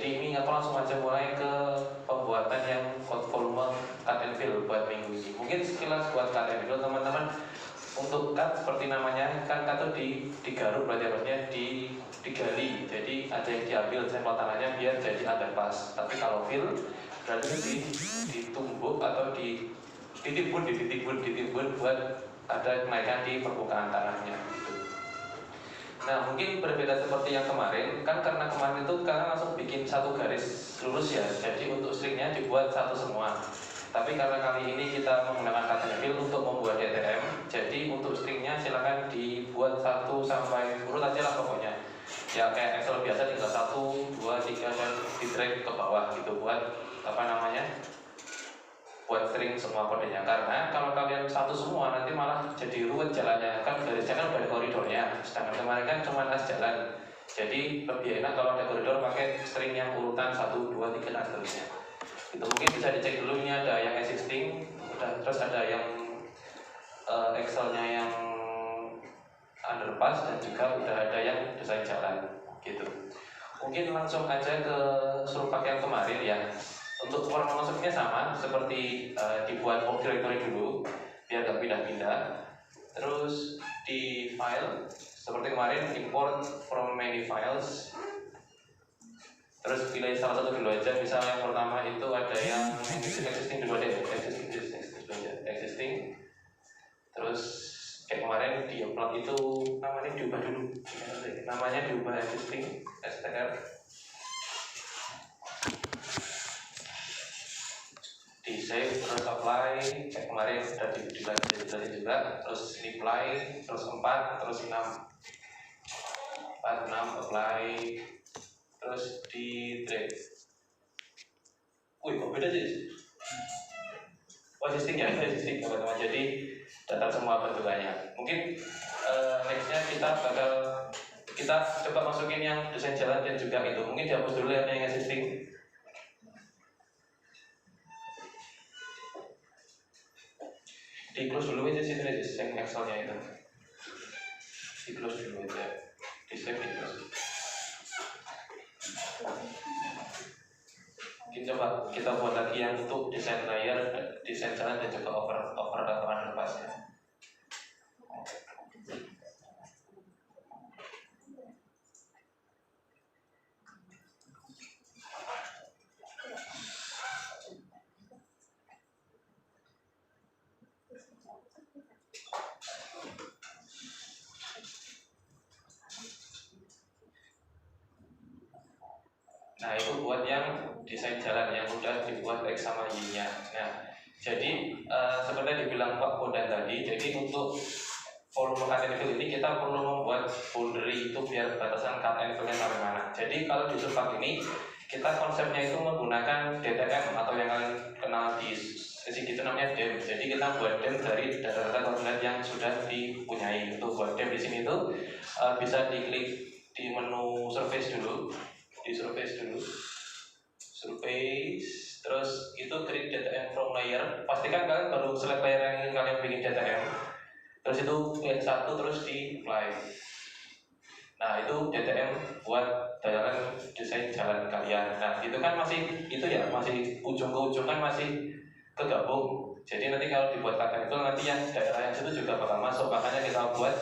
Jadi ini aku langsung aja mulai ke pembuatan yang code volume cut and fill buat minggu ini. Mungkin sekilas buat cut and fill teman-teman, untuk cut seperti namanya kan cut itu digaruk, berarti maksudnya digali. Jadi ada yang diambil sampel tanahnya biar jadi underpass. Tapi kalau fill berarti ditumbuk atau ditimbun buat ada kenaikan di permukaan tanahnya. Nah mungkin berbeda seperti yang kemarin, kan karena kemarin itu kalian langsung bikin satu garis lurus ya, jadi untuk stringnya dibuat satu semua. Tapi karena kali ini kita menggunakan cut and fill untuk membuat DTM, jadi untuk stringnya silakan dibuat 1 sampai urut aja lah pokoknya. Ya kayak Excel biasa tinggal 1, 2, 3 dan di drag ke bawah gitu buat buat string semua kodenya. Karena kalau kalian satu semua nanti malah jadi ruwet jalannya, kan garisnya kan udah ada koridornya, sedangkan kemarin kan cuma as jalan. Jadi lebih enak kalau ada koridor pakai string yang urutan 1, 2, 3 dan seterusnya. Itu mungkin bisa dicek dulu, ini ada yang existing, terus ada yang Excelnya yang underpass, dan juga udah ada yang desain jalan gitu. Mungkin langsung aja ke Surpak yang kemarin ya. Untuk format masuknya sama seperti dibuat home directory dulu biar gak pindah-pindah. Terus di file seperti kemarin import from many files. Terus pilih salah satu dulu aja. Misal yang pertama itu ada yang existing dulu deh, existing. Terus kayak kemarin di upload itu namanya diubah dulu. Namanya diubah existing str. Di save, terus apply, kayak kemarin sudah dilatih juga, terus reply, terus 4, terus 6, 4, 6, apply, terus di drag. Wih, kok beda sih? Oh, existing ya, existing teman-teman. Jadi data semua bentukannya. Mungkin nextnya kita coba masukin yang desain jalan dan juga itu. Mungkin dihapus dulu yang existing. Di close dulu aja sih yang Excelnya itu. Di close dulu aja. Di save di close. Mungkin coba kita buat lagi yang untuk desain layer, desain jalan dan juga over atau underpass ya. Nah itu buat yang desain jalan yang udah dibuat X sama Y-nya. Nah jadi sebenarnya dibilang Pak Bondan tadi, jadi untuk volume cut and fill ini kita perlu membuat boundary itu biar batasan cut and fill-nya sampai mana. Jadi kalau di Surpak ini kita konsepnya itu menggunakan DTM atau yang kalian kenal di sesi itu namanya DEM. Jadi kita buat DEM dari data-data koordinat yang sudah dipunyai. Untuk buat DEM di sini itu bisa diklik di menu surface dulu. Di surface dulu, surface, terus itu create DTM from layer. Pastikan kalian baru select layer yang ingin kalian bikin DTM. Terus itu pilih satu, terus di apply. Nah itu DTM buat dalam desain jalan kalian. Nah itu kan masih itu ya, masih ujung ke ujung kan masih kegabung. Jadi nanti kalau dibuat cut and fill nanti yang daerah yang situ juga bakal masuk. Makanya kita buat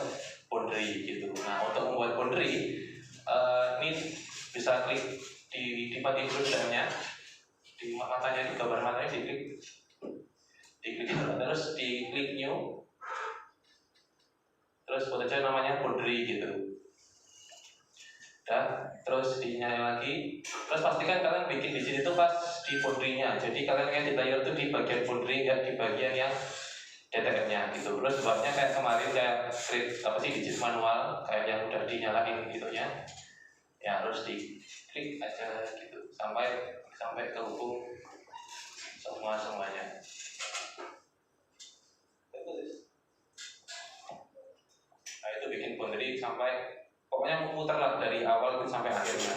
boundary gitu. Nah untuk membuat boundary ini bisa klik di bagian tulisannya, di matanya, di gambar matanya diklik terus diklik new, terus buat aja namanya boundary gitu. Dan terus dinyalain lagi, terus pastikan kalian bikin di sini tuh pas di boundary-nya. Jadi kalian kayak di layer tuh di bagian boundary, nggak di bagian yang DTM-nya gitu. Terus buatnya kayak kemarin kayak script digit manual kayak yang udah dinyalain gitunya. Ya harus diklik aja gitu sampai terhubung semuanya. Nah itu bikin boundary sampai pokoknya muter lah dari awal itu sampai akhirnya.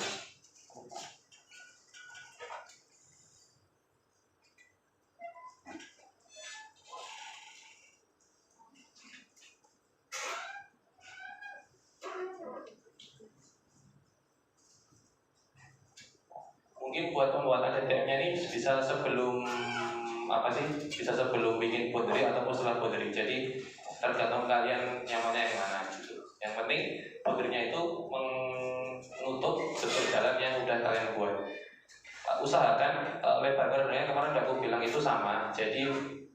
mungkin buat pembuatan DTM-nya ini bisa sebelum bisa sebelum bikin boundary ataupun setelah boundary. Jadi tergantung kalian nyamannya yang mana gitu. Yang penting boundary-nya itu menutup struktur jalan yang udah kalian buat. Usahakan lebar koridornya kemarin udah aku bilang itu sama. Jadi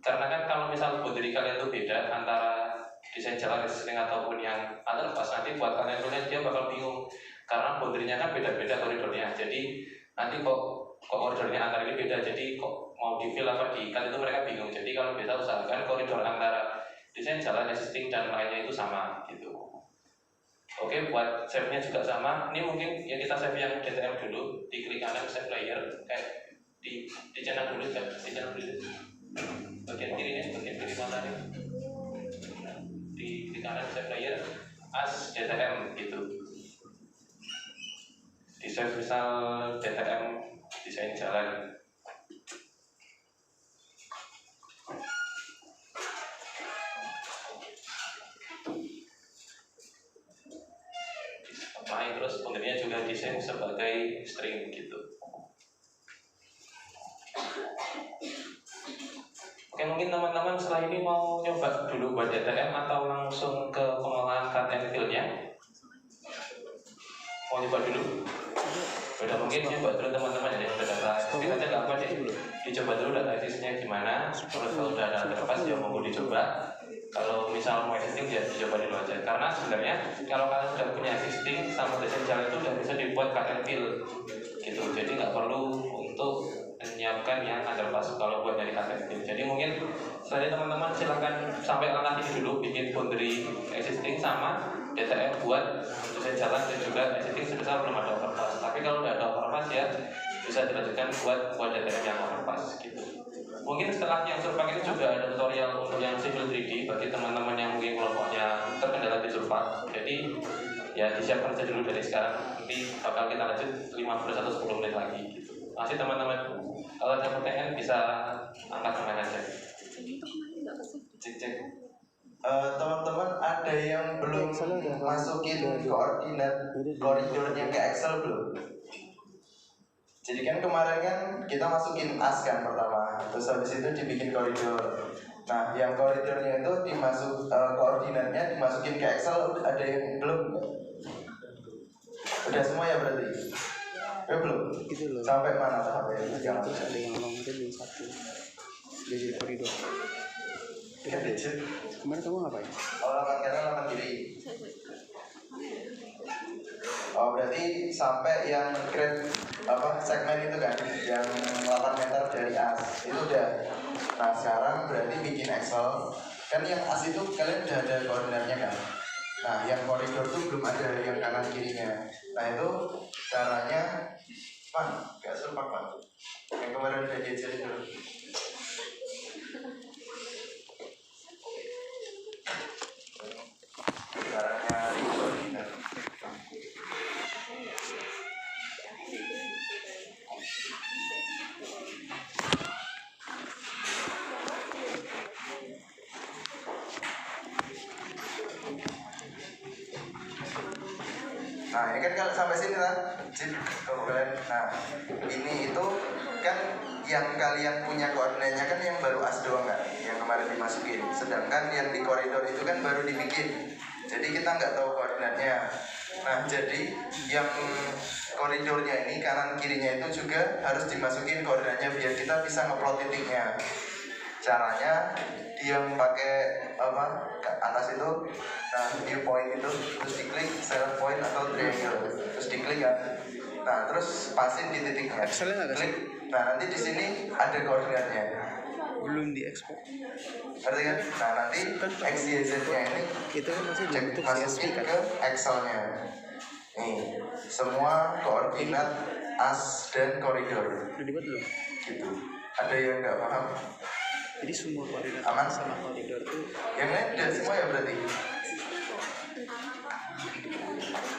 karena kan kalau misal boundary kalian itu beda antara desain jalan existing ataupun yang underpass, nanti buat kalian tulis dia bakal bingung karena boundary-nya kan beda-beda koridornya. Jadi nanti kok koridornya antara ini beda, jadi kok mau di fill apa diikat itu mereka bingung. Jadi kalau bisa usahakan koridor antara desain jalan existing dan lainnya itu sama gitu. Oke, buat save-nya juga sama. Ini mungkin ya kita save yang DTM dulu, diklik kanan save layer, kayak di channel dulu kan, di channel dulu. Bagian kiri nih, bagian kiri mana nih? Di kanan save layer as DTM gitu. Di save misal DTM desain jalan. Terus boundary-nya juga desain sebagai string gitu. Oke, mungkin teman-teman setelah ini mau nyoba dulu buat DTM atau langsung ke pengolahan cut and fill-nya? Mau nyoba dulu? Udah mungkin nyoba dulu teman-teman ya, udah data existing aja nggak apa sih? Dicoba dulu data existing-nya gimana. Terus kalau udah ada terlepas ya mau dicoba. Kalau misal mau existing ya dicoba dulu aja. Karena sebenarnya kalau kalian sudah punya existing sama desain jalan itu udah bisa dibuat cut and fill gitu. Jadi nggak perlu untuk menyiapkan yang underpass kalau buat dari cut and fill. Jadi mungkin setelah teman-teman silahkan sampai langkah ini dulu, bikin boundary existing sama DTM buat desain jalan dan juga existing sebesar belum ada overpass. Tapi kalau udah ada overpass ya bisa dilanjutkan buat DTM yang overpass gitu. Mungkin setelah yang Surpak itu juga ada tutorial untuk yang Civil 3D bagi teman-teman yang mungkin kelompoknya terkendala di Surpak. Jadi ya disiapkan saja dulu dari sekarang. Nanti bakal kita lanjut 15 atau 10 menit lagi gitu. Masih teman-teman kalau ada pertanyaan bisa angkat tangan aja. Cek. Teman-teman ada yang belum masukin koordinat koridornya ke Excel belum? Jadi kan kemarin kan kita masukin as kan pertama, terus habis itu dibikin koridor. Nah, yang koridornya itu koordinatnya dimasukin ke Excel, ada yang belum? Udah semua ya berarti? Ya belum? Gitu loh. Sampai mana tahapnya? Terus ada yang ngomong itu belum satu. Dia jadi koridor. Kemarin kamu ngapain? Oh, lawan kanan, lawan kiri. Oh, berarti sampai yang grade segmen itu kan, yang 8 meter dari as itu udah. Nah sekarang berarti bikin Excel kan, yang as itu kalian udah ada koordinatnya kan. Nah yang koridor tuh belum ada yang kanan kirinya. Nah itu caranya gak serpak Pak, yang kemarin udah diajarin dulu. Caranya di koordinat. Nah, ini kan kalau sampai sini lah, nah ini itu kan yang kalian punya koordinatnya kan yang baru as doang kan, yang kemarin dimasukin. Sedangkan yang di koridor itu kan baru dibikin, jadi kita nggak tahu koordinatnya. Nah, jadi yang koridornya ini kanan kirinya itu juga harus dimasukin koordinatnya biar kita bisa ngeplot titiknya. Caranya dia pakai atas itu, nah new point itu, terus diklik select point atau triangle, terus diklik kan. Nah terus pasin di titiknya, klik. Nah nanti di sini ada koordinatnya. Belum diekspor. Berarti kan? Nah nanti x, y, z-nya ini Itu kan masih cek bentuk masukin CSV kan? ke Excel-nya. Nih semua koordinat as dan koridor. Udah dibuat belum? Gitu. Ada yang nggak paham? Jadi semua koordinat Aman? sama koridor itu Yang lain udah semua ya berarti?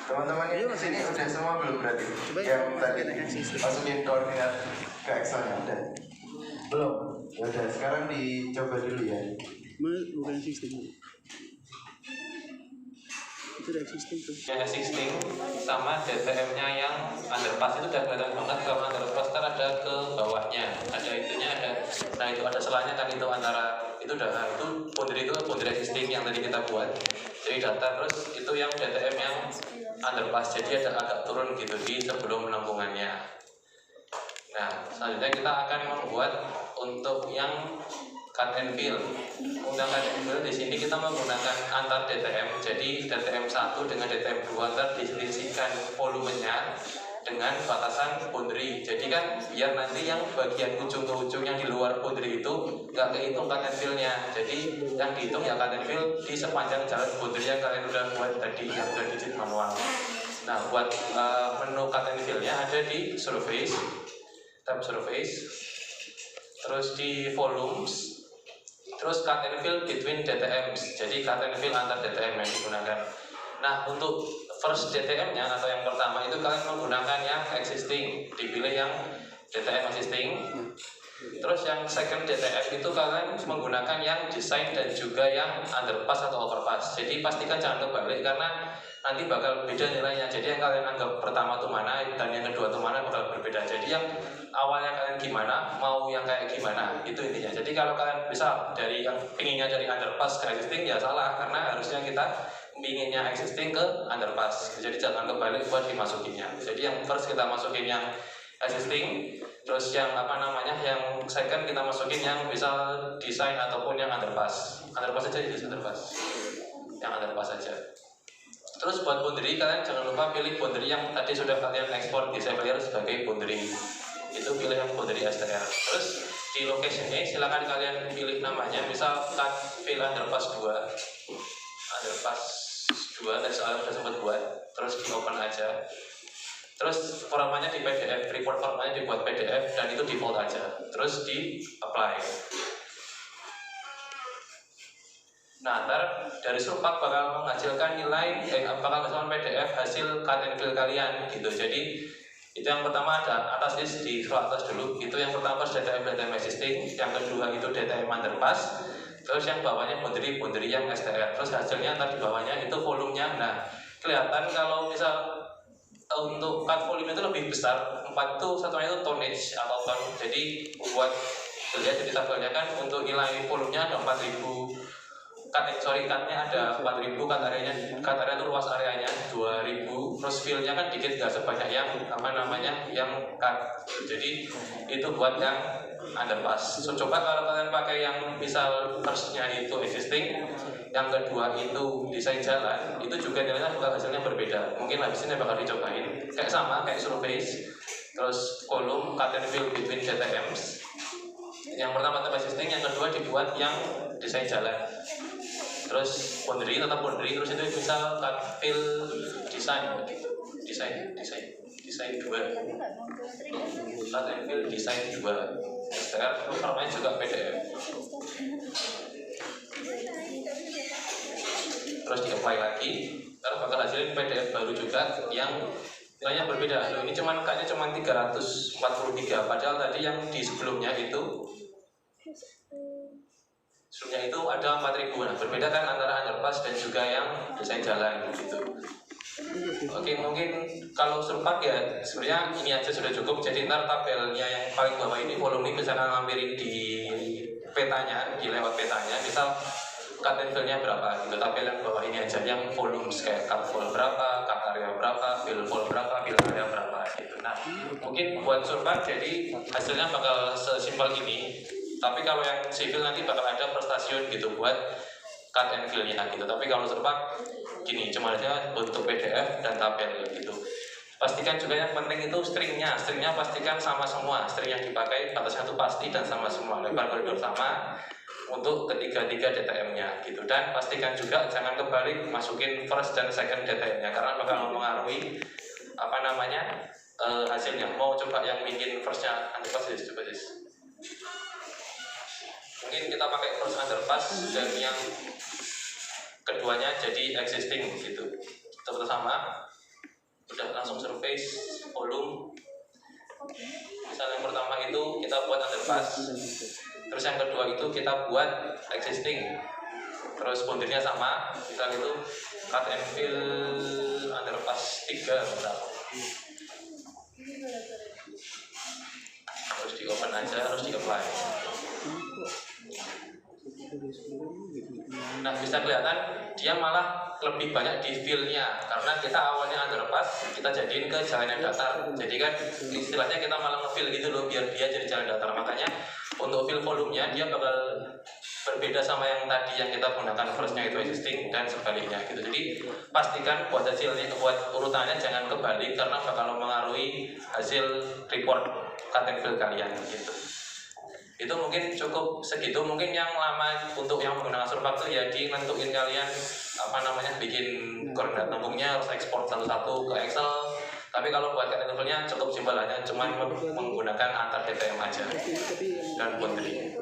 Teman-teman ini di sini udah semua belum berarti? Coba yang tadi yang sistem. masukin koordinat ke Excel-nya udah? Belum? Ya udah, sekarang dicoba dulu ya. bukan sistem. Itu udah existing tuh. Yang existing sama DTM-nya yang underpass itu udah kelihatan banget kalau underpass itu ada selanya kan, itu antara itu boundary existing yang tadi kita buat. Jadi data terus itu yang DTM yang underpass, jadi ada agak turun gitu di sebelum penampungannya. Nah, selanjutnya kita akan membuat untuk yang cut and fill. Untuk cut and fill di sini kita menggunakan antar DTM. Jadi DTM 1 dengan DTM 2 ntar diselisihkan volumenya dengan batasan boundary. Jadi kan biar nanti yang bagian ujung ke ujung yang di luar boundary itu nggak kehitung cut and fill-nya. Jadi yang dihitung ya cut and fill di sepanjang jalan boundary yang kalian udah buat tadi, yang udah digit manual. Nah, buat menu cut and fill-nya ada di surface, tab surface, terus di volumes, terus cut and fill between DTMs. Jadi cut and fill antar DTM yang digunakan. Nah, untuk first DTM-nya atau yang pertama itu kalian menggunakan yang existing, dipilih yang DTM existing. Terus yang second DTM itu kalian menggunakan yang design dan juga yang underpass atau overpass. Jadi pastikan jangan kebalik karena nanti bakal beda nilainya. Jadi yang kalian anggap pertama tuh mana dan yang kedua tuh mana bakal berbeda. Jadi yang awalnya kalian gimana, mau yang kayak gimana, itu intinya. Jadi kalau kalian bisa dari yang pinginnya dari underpass ke existing ya salah, karena harusnya kita pinginnya existing ke underpass. Jadi jangan kebalik buat dimasukinnya. Jadi yang first kita masukin yang existing, terus yang yang second kita masukin yang bisa design ataupun yang underpass. Underpass aja, jadi underpass. Yang underpass aja. Terus buat boundary kalian jangan lupa pilih boundary yang tadi sudah kalian ekspor di save layer sebagai boundary. Itu pilih yang boundary STR. Terus di location-nya silakan kalian pilih namanya, misal cut fill underpass 2. Underpass 2 dan soalnya udah sempat buat. Terus di open aja. Terus formatnya di PDF, report formatnya dibuat PDF dan itu default aja. Terus di apply. Nah, ntar dari Surpak bakal menghasilkan nilai, bakal menghasilkan PDF hasil cut and fill kalian gitu. Jadi itu yang pertama ada atas list di scroll atas dulu. Itu yang pertama DTM existing, yang kedua itu DTM underpass, terus yang bawahnya boundary yang STR. Terus hasilnya ntar di bawahnya itu volumenya. Nah, kelihatan kalau misal untuk cut volume itu lebih besar, 4 itu satunya itu tonnage atau ton. Jadi buat dilihat di tabelnya kan untuk nilai volumenya ada 4000, cutnya ada 4000, cut area itu luas areanya 2000, terus fill-nya kan dikit nggak sebanyak yang yang cut. Jadi itu buat yang underpass. So, coba kalau kalian pakai yang misal first-nya itu existing, yang kedua itu desain jalan, itu juga nilainya bakal hasilnya berbeda. Mungkin habis ini bakal dicobain kayak sama kayak surface, terus kolom cut and fill between DTMs. Yang pertama tempat existing, yang kedua dibuat yang desain jalan. Terus boundary tetap boundary, terus itu misal cut fill design 2, cut and fill design 2. STR formatnya juga PDF. Terus di apply lagi, terus bakal hasilin PDF baru juga yang nilainya berbeda. Loh, ini kayaknya cuma 343, padahal tadi yang di sebelumnya itu ada 4000. Nah, berbeda kan antara underpass dan juga yang desain jalan gitu. Oke, mungkin kalau Surpak ya sebenarnya ini aja sudah cukup. Jadi ntar tabelnya yang paling bawah ini volume bisa ngambilin di petanya, di lewat petanya. Misal cut and fill-nya berapa gitu. Tabel yang bawah ini aja yang volumes kayak cut full berapa, cut area berapa, fill full berapa, fill area berapa gitu. Nah, mungkin buat Surpak jadi hasilnya bakal sesimpel ini. Tapi kalau yang civil nanti bakal ada per stasiun gitu buat cut and fill-nya gitu. Tapi kalau Surpak gini, cuma aja bentuk PDF dan tabel gitu. Pastikan juga yang penting itu stringnya pastikan sama semua. String yang dipakai batasnya itu pasti dan sama semua, lebar koridor sama untuk ketiga-tiga DTM-nya gitu. Dan pastikan juga jangan kebalik masukin first dan second DTM-nya karena bakal mempengaruhi hasilnya. Mau coba yang bikin first-nya underpass, coba Jis. Mungkin kita pakai first underpass dan yang keduanya jadi existing gitu. Tetap sama. Udah langsung surface, volume. Misal yang pertama itu kita buat underpass. Terus yang kedua itu kita buat existing. Terus boundary-nya sama. Misal itu cut and fill underpass 3 misal. Terus di open aja, terus di apply. Nah, bisa kelihatan dia malah lebih banyak di fill-nya karena kita awalnya underpass, kita jadiin ke jalan yang datar. Jadi kan istilahnya kita malah nge-fill gitu loh biar dia jadi jalan datar. Makanya untuk fill volumenya dia bakal berbeda sama yang tadi yang kita gunakan first-nya itu existing dan sebaliknya gitu. Jadi pastikan buat hasilnya, buat urutannya jangan kebalik karena bakal mempengaruhi hasil report cut and fill kalian gitu. Itu mungkin cukup segitu. Mungkin yang lama untuk yang menggunakan Surfact itu ya di nentuin kalian bikin koordinat lambungnya harus ekspor satu-satu ke Excel. Tapi kalau buat cut and fill-nya cukup simpel aja, cuma menggunakan antar DTM aja dan boundary.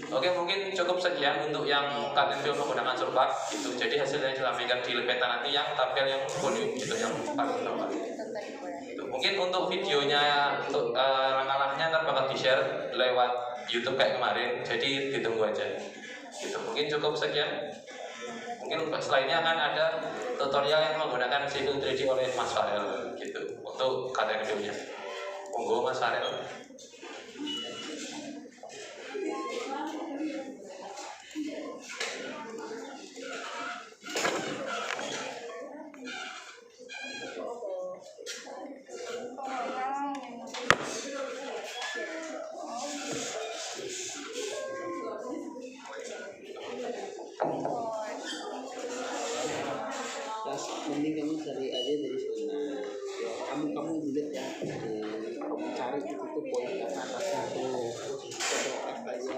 Oke, mungkin cukup sekian untuk yang cut and fill menggunakan Surfact gitu. Jadi hasilnya ditampilkan di peta nanti yang tabel yang volume gitu yang paling bawah. Mungkin untuk videonya untuk langkah-langkahnya ntar bakal di-share lewat YouTube kayak kemarin, jadi ditunggu aja. Gitu. Mungkin cukup sekian. Mungkin setelahnya akan ada tutorial yang menggunakan Civil 3D oleh Mas Farel gitu untuk cut and fill-nya. Monggo Mas Farel. Mending kamu cari aja dari sana. Kamu lihat ya, kamu cari itu tuh poin ke atasnya tuh, foto F aja.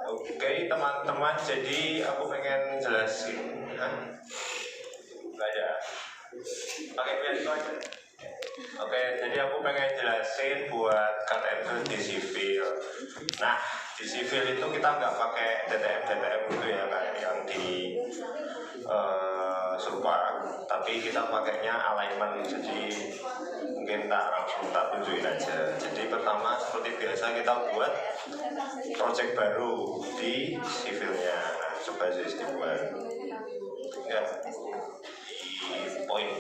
Oke teman-teman, jadi aku pengen jelasin. Nggak ada. Pakai video aja. Oke, jadi aku pengen jelasin buat cut and fill di civil. Nah, di civil itu kita nggak pakai DTM gitu ya kayak yang di Surfact, tapi kita pakainya alignment. Jadi mungkin langsung tunjukin aja. Jadi pertama seperti biasa kita buat project baru di civilnya. Nah, coba aja dibuat ya di point.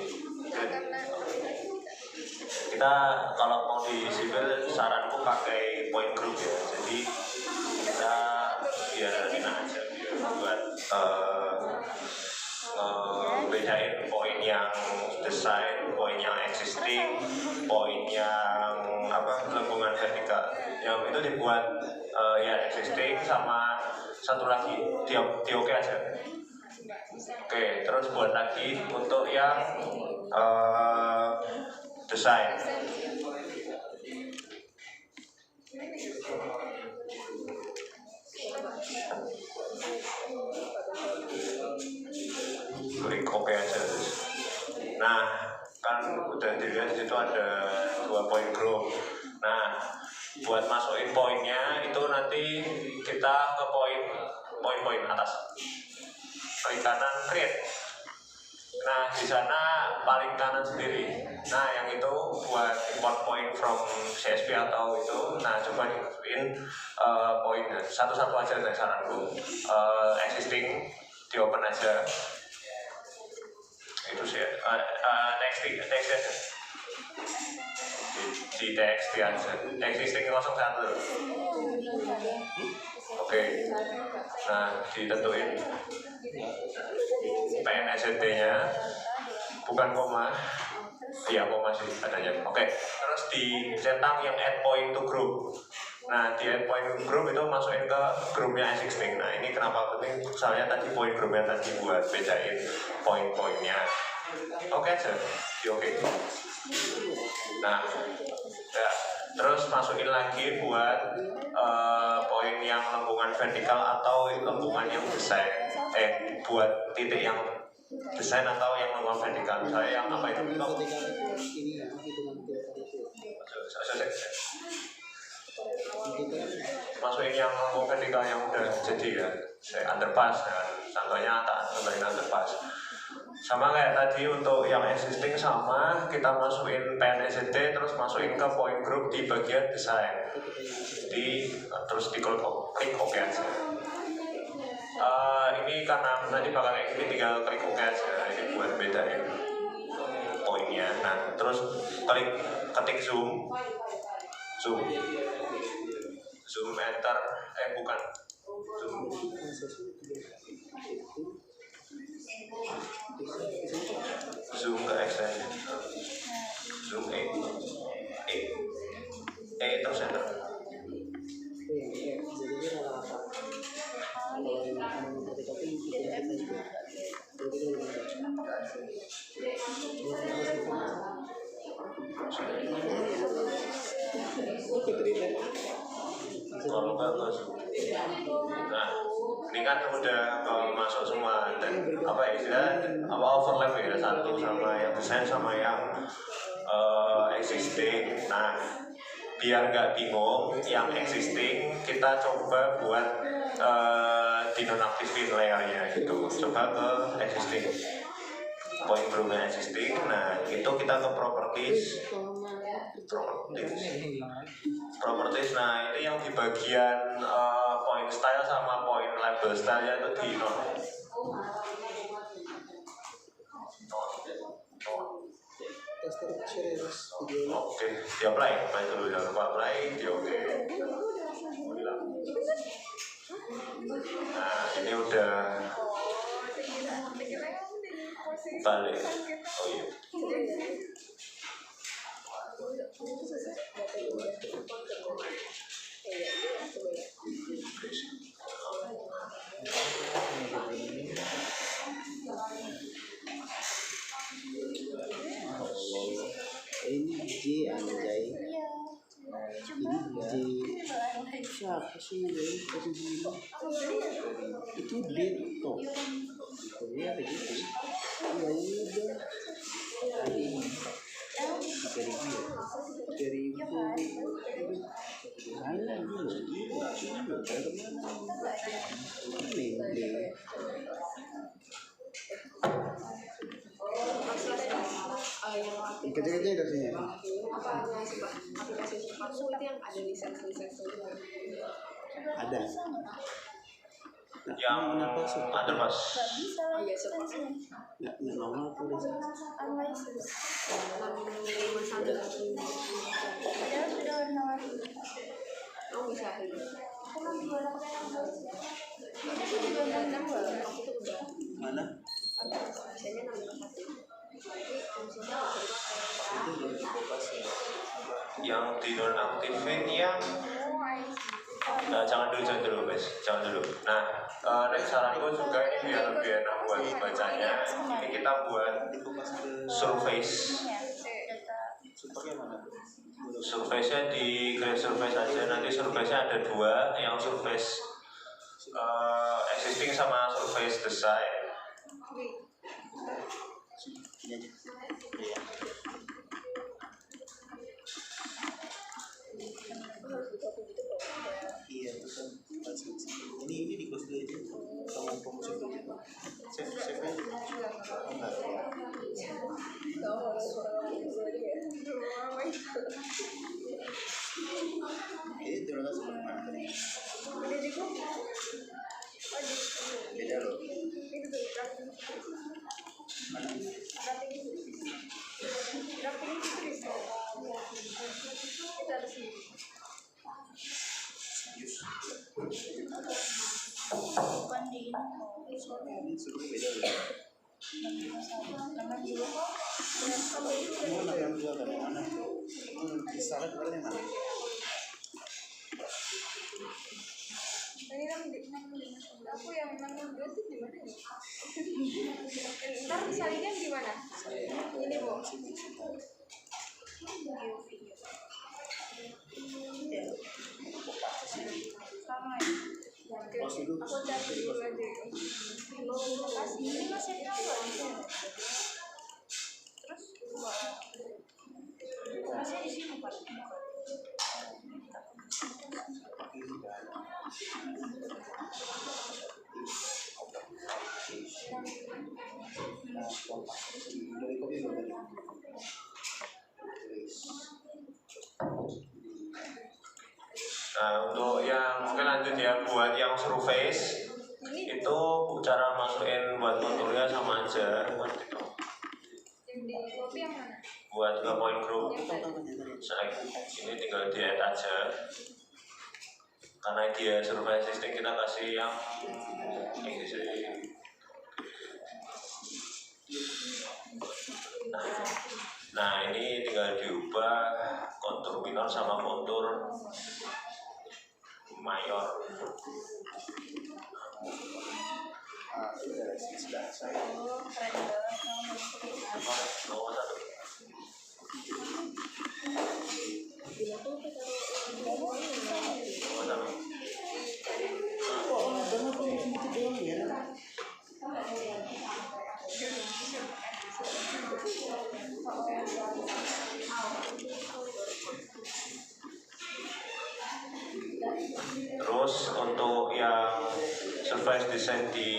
Kita kalau mau di civil saranku pakai point group ya. Jadi kita biar enak aja biar buat bedain poin yang desain, poin yang existing, poin yang lengkungan vertikal. Yang itu dibuat ya existing sama satu lagi di oke aja. Oke, terus buat lagi untuk yang desain. Klik oke aja. Nah, kan udah dilihat di situ ada 2 poin group. Nah, buat masukin poinnya itu nanti kita ke poin atas. Klik kanan create. Nah, di sana paling kanan sendiri. Nah, yang itu buat import point from CSV atau itu. Nah, coba dimasukin poinnya satu-satu aja dari saranku. Existing di open aja. Itu sih next aja. Di text aja. Existing 01. Oke. Nah, ditentuin PNSD-nya bukan koma. Iya, koma sih adanya. Oke. Terus dicentang yang add point to group. Nah, di add point to group itu masukin ke grupnya existing. Nah, ini kenapa penting? Soalnya tadi point grupnya tadi buat bedain poin-poinnya. Oke aja. Oke. Nah, ya. Terus masukin lagi buat poin yang lengkungan vertikal atau lengkungan yang desain. Buat titik yang desain atau yang lengkungan vertikal. Misalnya yang apa itu? Masukin yang lengkungan vertikal yang udah jadi ya. Saya underpass ya. Contohnya underpass. Sama kayak tadi untuk yang existing sama kita masukin PNSD terus masukin ke point group di bagian desain. Terus diklik OK aja. Ini karena nanti bakal kayak gini tinggal klik OK aja. Ini buat bedain poinnya. Nah, terus ketik zoom. zoom enter, bukan zoom, zoom ke extension, zoom terus enter. Jadi rata-rata kalau yang ketika itu kita juga Kalau bagus. Nah, ini kan udah masuk semua dan apa ya istilah apa overlap ya satu sama yang desain sama yang existing. Nah, biar nggak bingung, yang existing kita coba buat dinonaktifin layarnya gitu. Coba ke existing, point groupnya existing. Nah, itu kita ke properties. Nah ini yang di bagian point style sama point label style nya itu di non. Oke, di apply dulu, jangan lupa apply, di oke. Nah ini udah balik. Oh iya. ini J anjay. Ini J siapa sih dari posisi ini? Itu D toh. Ya begitu. Ya udah. Dari mana dulu? Kecil-kecil dari sini. Apanya sih Pak? Aplikasi palsu itu yang ada lisensi-lisensi. Ada. Yang ada mas. Oh iya seperti Nggak normal tuh lisensi. Oh bisa. Mana? Biasanya 6 Yang di nonaktifin yang jangan dulu guys, jangan dulu. Nah, next saranku juga ini biar lebih enak buat bacanya. Ini kita buat surface. Surface-nya di create surface aja. Nanti surface-nya ada dua, yang surface existing sama surface design. Ini aja. Iya, itu kan ini di close dulu aja. Sama promosi dulu. Save aja. Enggak. Ini terus seperti mana tadi? Beda loh. Mana? Ini sudah beda loh. Mana yang dua dari mana? Bisa lihat dari mana? Aku yang 62 itu di mana ya? Ntar salingan di mana? Ini Bu. Sama ya. Aku cari dulu aja. Ini masih tahu. Terus masih di sini Pak. Dari kopi tadi. Nah, untuk yang mungkin lanjut ya, buat yang surface itu cara masukin buat konturnya sama aja buat itu. Yang di kopi yang mana? Buat ke point group, saya ini tinggal di add aja. karena dia survei existing kita kasih yang existing. Nah ini tinggal diubah kontur minor sama kontur mayor. Oh, keren banget. Nomor satu. Nomor satu. Terus untuk yang surface design di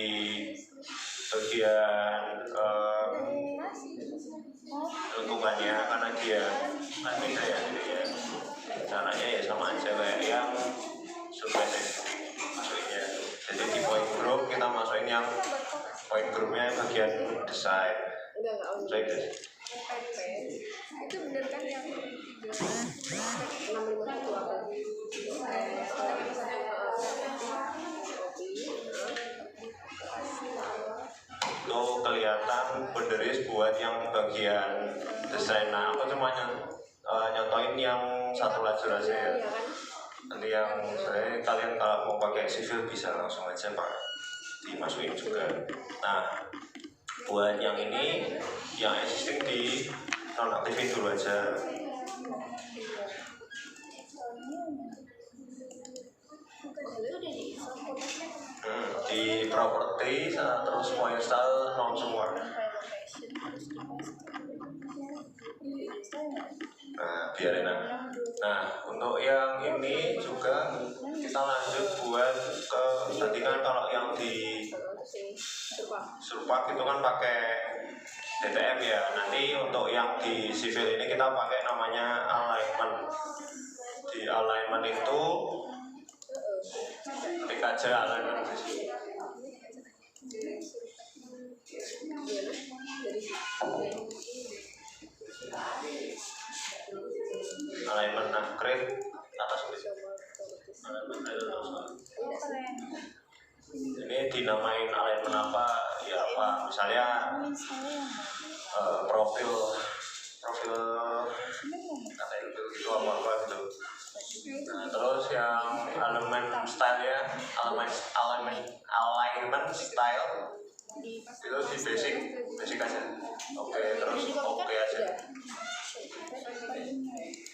bagian lengkungannya, karena dia kan beda ya, jadi ya caranya ya sama aja kayak yang surface masukinnya. Jadi di point group kita masukin yang point groupnya bagian desain. Like this. Itu bener kan yang 651 apa? Itu kelihatan berderis buat yang bagian desain. Nah aku cuma nyontoin yang satu lajur aja ya. Nanti yang sebenarnya kalian kalau mau pakai civil bisa langsung aja pak dimasukin juga. Nah buat yang ini yang existing di nonaktifin dulu aja. Di property terus point style non semua. Nah biarin aja. Nah untuk yang ini juga kita lanjut buat ke tadi kan kalau yang di Surpak itu kan pakai DTM ya. Nanti untuk yang di civil ini kita pakai namanya alignment. Di alignment itu klik aja alignment. Alignment nah create atas alignment ini dinamain alignment apa ya apa misalnya profil itu apa gitu. Nah, terus yang elemen style ya alignment style itu di basic aja. Oke, terus oke aja.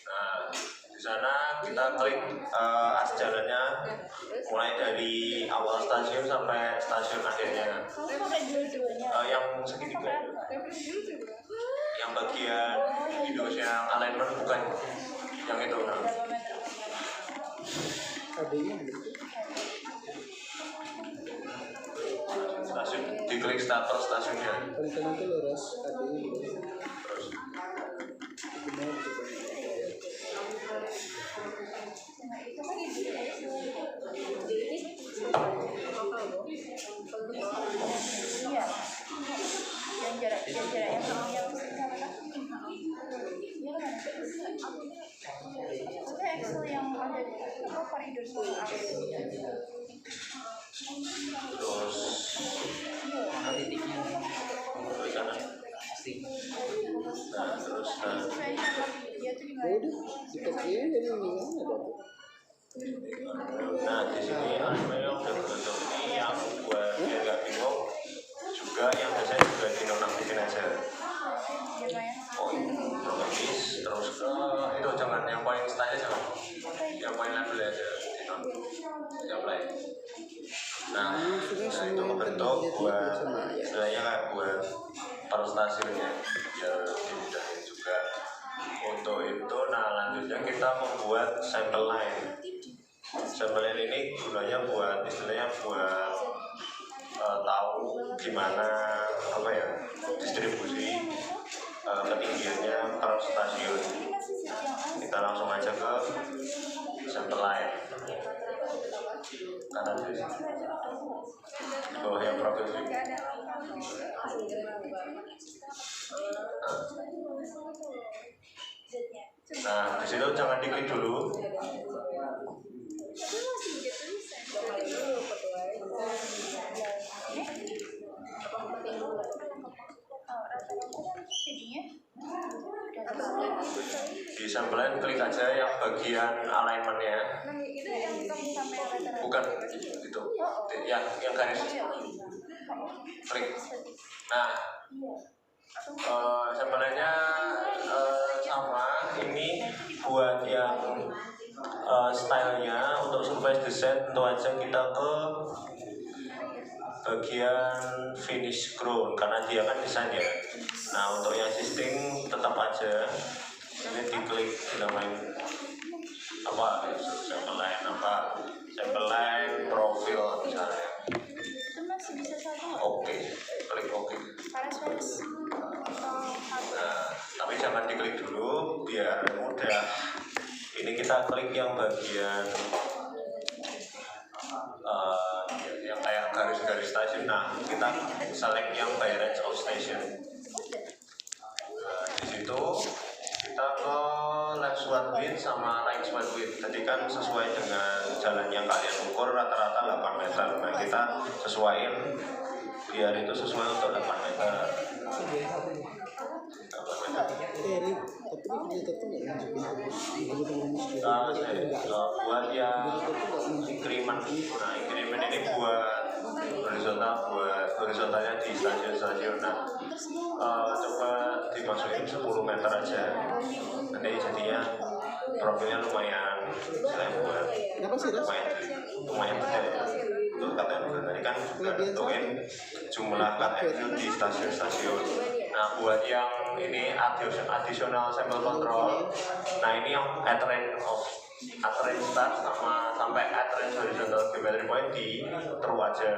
Nah di sana kita klik jalannya mulai dari awal stasiun sampai stasiun akhirnya. Yang segitiga. Yang bagian Windows yang alignment bukan yang itu. Nah. Stasiun diklik starter stasiunnya. Terus. iya. Yang jarak yang sama yang Excel yang ada di koridor semua. Terus titiknya di sana. Nah, terus Dia tuh di ya udah titiknya dari ini ada. nah di sini alignmentnya udah bentuk ini yang buat biar nggak bingung juga yang biasanya juga dinonaktifin aja. Oh ini properties terus ke itu jangan yang point style jangan yang point level aja dinon yang lain. Nah itu membentuk buat istilahnya kayak buat per stasiunnya biar dimudahin juga. Untuk itu nah lanjutnya kita membuat sampel line. Sampel line ini gunanya buat istilahnya buat tahu gimana apa ya distribusi ketinggiannya per stasiun. Kita langsung aja ke sampel line kanan di bawah yang profil view. Nah di situ jangan diklik dulu. jadinya Di sampelnya klik aja yang bagian alignmentnya. nah itu yang kamu sampai rata-rata Bukan itu, yang garis klik. Nah, sampelnya sama. Ini buat yang stylenya untuk surface design, tentu aja kita ke bagian finish ground karena dia kan desain ya. Nah, untuk yang existing tetap aja ini diklik dinamain apa sampel line profil misalnya. itu masih bisa satu Oke, klik oke. panas Nah, tapi jangan diklik dulu biar mudah. Ini kita klik yang bagian yang kayak garis-garis station. Nah, kita select yang by range of station. Nah, di situ kita ke left swipe width sama right swipe width. Tadi kan sesuai dengan jalan yang kalian ukur rata-rata 8 meter. Nah, kita sesuaiin biar itu sesuai untuk 8 meter. 8 meter. Tapi tetap nggak masukin Buat yang increment. Nah, increment ini buat horizontalnya di stasiun. Nah, coba dimasukin 10 meter aja. Nanti jadinya profilnya lumayan lumayan gede ya. Untuk cut and fill tadi kan udah tentuin jumlah cut and fill di stasiun. Nah, buat yang ini additional sample control. Nah, ini yang at range start sama sampai at range horizontal geometry point di true aja.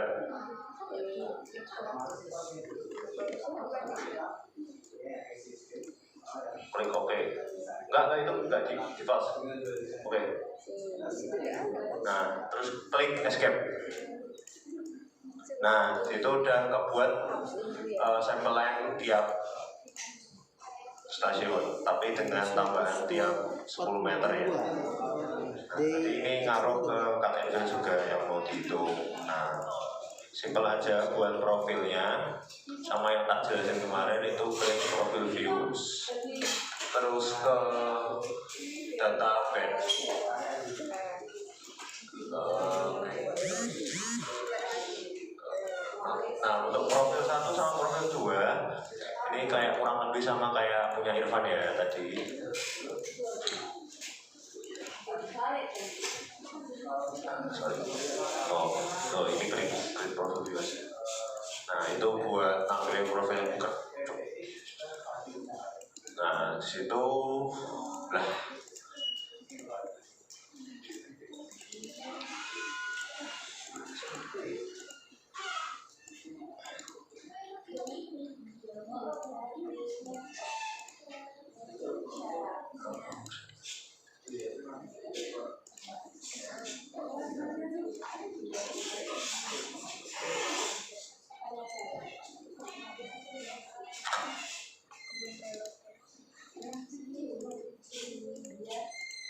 Klik OK. Enggak itu enggak di false. Oke. Nah, terus klik escape. Nah, itu udah kebuat sampel line tiap stasiun, tapi dengan tambahan tiap 10 meter ya. Nah, nanti ini ngaruh ke cut and fill juga yang mau dihitung. Nah, simpel aja buat profilnya sama yang tak jelasin kemarin itu klik profil views, terus ke data band. Nah, untuk profil 1 sama profil 2 ini kayak kurang lebih sama kayak punya Irfan ya tadi. Sorry. Ini klik profil views. Nah, itu buat tampilin profil yang bukan. Nah, di situ lah.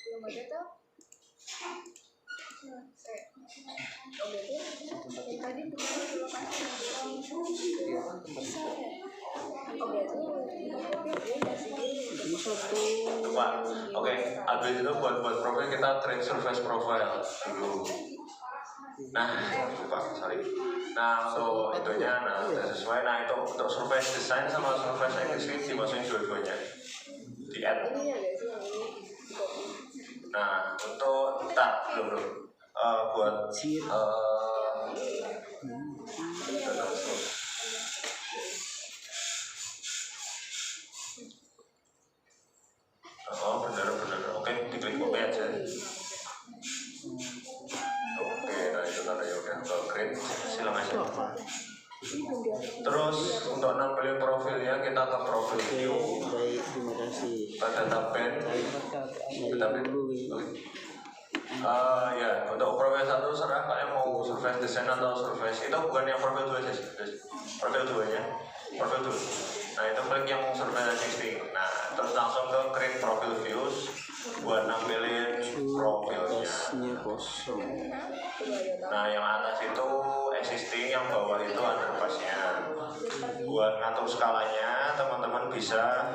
belum ada tuh yang tadi bukan di lokasi Wah, oke. Habis itu buat profil kita create surface profile dulu. Nah, lupa, sorry. Nah, untuk itunya, udah sesuai. Nah, itu untuk surface design sama surface existing dimasukin dua-duanya di add. Nah, untuk belum buat benar. Oke, diklik OK aja. Oke, nah itu tadi udah create, silang aja. Terus untuk nampilin profilnya kita ke profil view. Baik, terima kasih. Pada tab band. Ya, untuk profil 1 serah kalian mau surface design atau surface. Itu bukan yang profil 2 aja, profil 2 nya. Profil 2. Nah, itu klik yang surface existing. Nah, terus langsung ke create profile views buat nampilin profilnya. Kosong. Nah, yang atas itu existing, yang bawah itu underpassnya. Buat ngatur skalanya, teman-teman bisa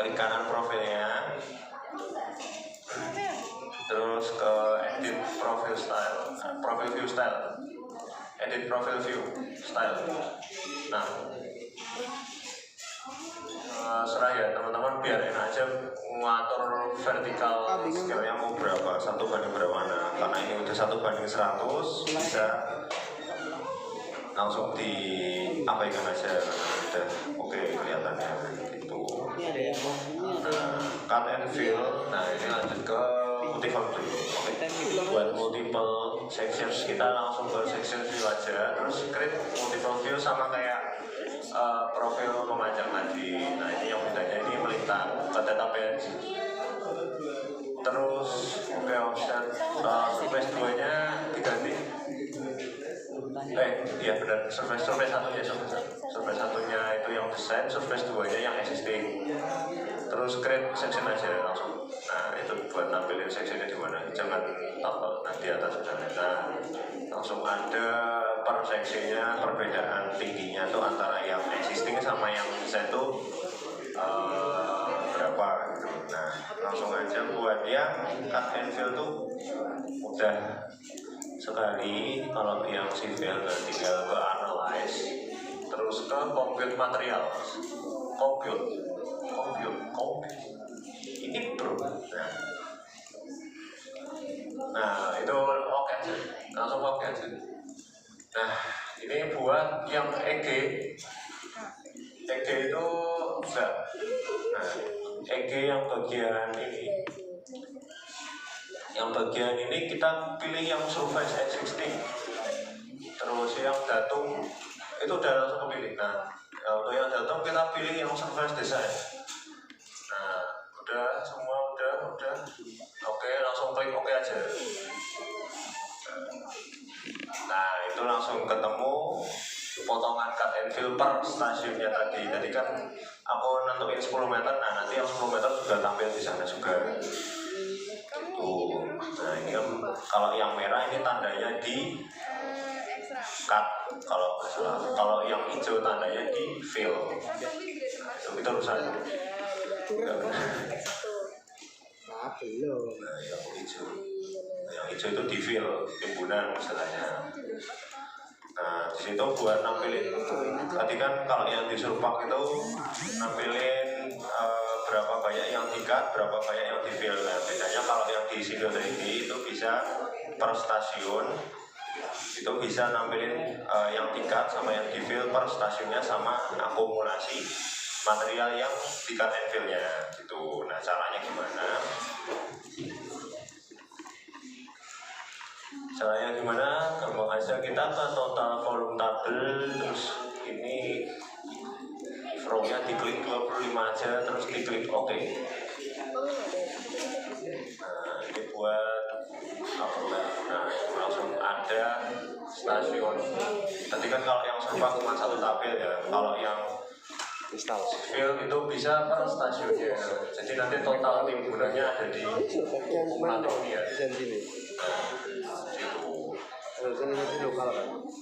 klik kanan profilnya, terus ke edit profile style, profile view style, edit profile view style. Nah, serah ya teman-teman, biar enak aja ngatur vertikal scale-nya mau berapa, 1 banding berapa. Nah, karena ini udah 1:100, bisa langsung diabaikan aja, udah oke kelihatannya gitu. Ini ada yang Cut and fill. Nah, ini lanjut ke multiple dulu. Oke. Buat multiple sections kita langsung ke section view aja, terus create multiple view sama kayak profil memanjang tadi. Nah, ini yang bedanya, ini melintang ke data page. Terus oke, offset surface 2 nya diganti. Iya benar, surface satunya itu yang desain, surface 2 nya yang existing. Terus create section aja langsung. Nah, itu buat nampilin sectionnya di mana, jangan tampil nanti atas sudah. Nah, langsung ada per seksinya, perbedaan tingginya tuh antara yang existing sama yang desain tuh berapa gitu. Nah, langsung aja buat yang cut and fill tuh udah sekali. Kalau yang civil tinggal ke analyze, terus ke compute material, compute ini bro. Nah itu oke aja, langsung oke aja. Nah, ini buat yang EG itu enggak. Nah, EG yang bagian ini, kita pilih yang surface existing. Terus yang datum itu udah langsung kepilih. Nah, untuk yang datum kita pilih yang surface design. Nah, udah semua udah. Oke, langsung klik oke aja. Nah, itu langsung ketemu potongan cut and fill per stasiunnya tadi. Tadi kan aku nentuin 10 meter, nah nanti yang 10 meter sudah tampil di sana juga. Tuh. Nah, ini kalau yang merah ini tandanya di cut, kalau nggak salah. Kalau yang hijau tandanya di fill. Itu urusan. belum. Nah, yang hijau itu di fill, timbunan istilahnya. Nah, di situ buat nampilin. Tadi kan kalau yang di surpak itu nampilin berapa banyak yang di-cut, berapa banyak yang di fill. Nah, bedanya kalau yang di Sindo 3D itu bisa per stasiun, itu bisa nampilin yang di-cut sama yang di fill per stasiunnya, sama akumulasi material yang di-cut and fill-nya gitu. Nah, caranya gimana? Gampang aja, kita ke total volume table, terus ini row-nya diklik 25 aja, terus diklik OK. Nah, ini buat nah, langsung ada stasiun. Tadi kan kalau yang surpak cuma 1 tabel ya, kalau yang fill itu bisa per stasiunnya. Jadi nanti total timbunannya ada di kumulatornya.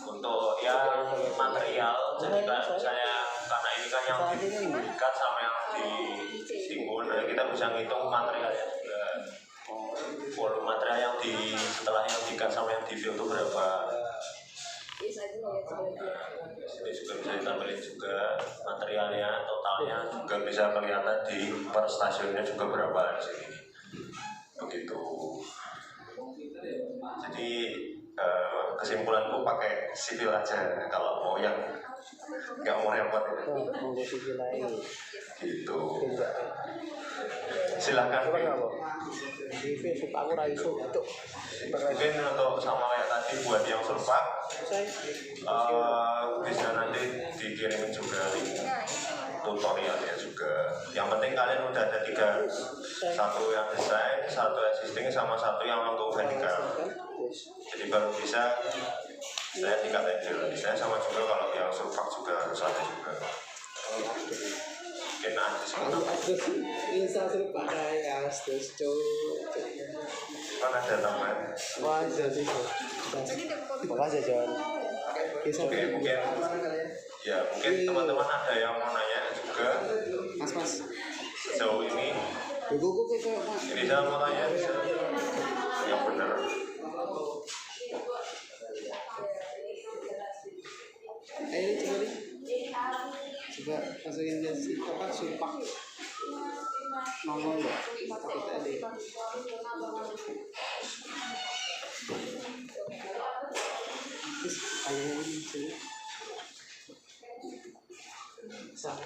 Untuk yang material, jadi kan misalnya karena ini kan yang di-cut sama yang ditimbun, nah kita bisa ngitung materialnya juga. Volume material yang setelah yang di-cut sama yang di-fill itu berapa. Ini juga bisa ditampilin juga materialnya, totalnya juga bisa kelihatan di per stasiunnya juga berapa di sini. Begitu. Jadi kesimpulanku pakai sipil aja kalau mau yang nggak mau repot ya. Mau sipil lain. Gitu. Silakan. Sipil suka aku raiso itu. Mungkin untuk sama kayak tadi buat yang surpak, bisa nanti dikirimin juga link tutorialnya juga. Yang penting kalian udah ada 3, 1 yang desain, 1 existing, sama 1 yang untuk vertikal. Jadi baru bisa saya tingkat edil. Saya sama juga kalau yang surpak juga harus ada juga. Mungkin nanti semua. Bisa surpak kayak astus Kan ada tambahan. Wah, jadi. Makasih John. Geser. Oke, mungkin Mana kalian? ya mungkin teman-teman ada yang mau nanya juga Mas. sejauh ini. Gue kayak Mas. Ini saya mau tanya yang benar. Ayo coba deh. Coba masukin dia si apa sumpah. Nongol enggak? Takut tadi. Terus ayo ini sih. Salah.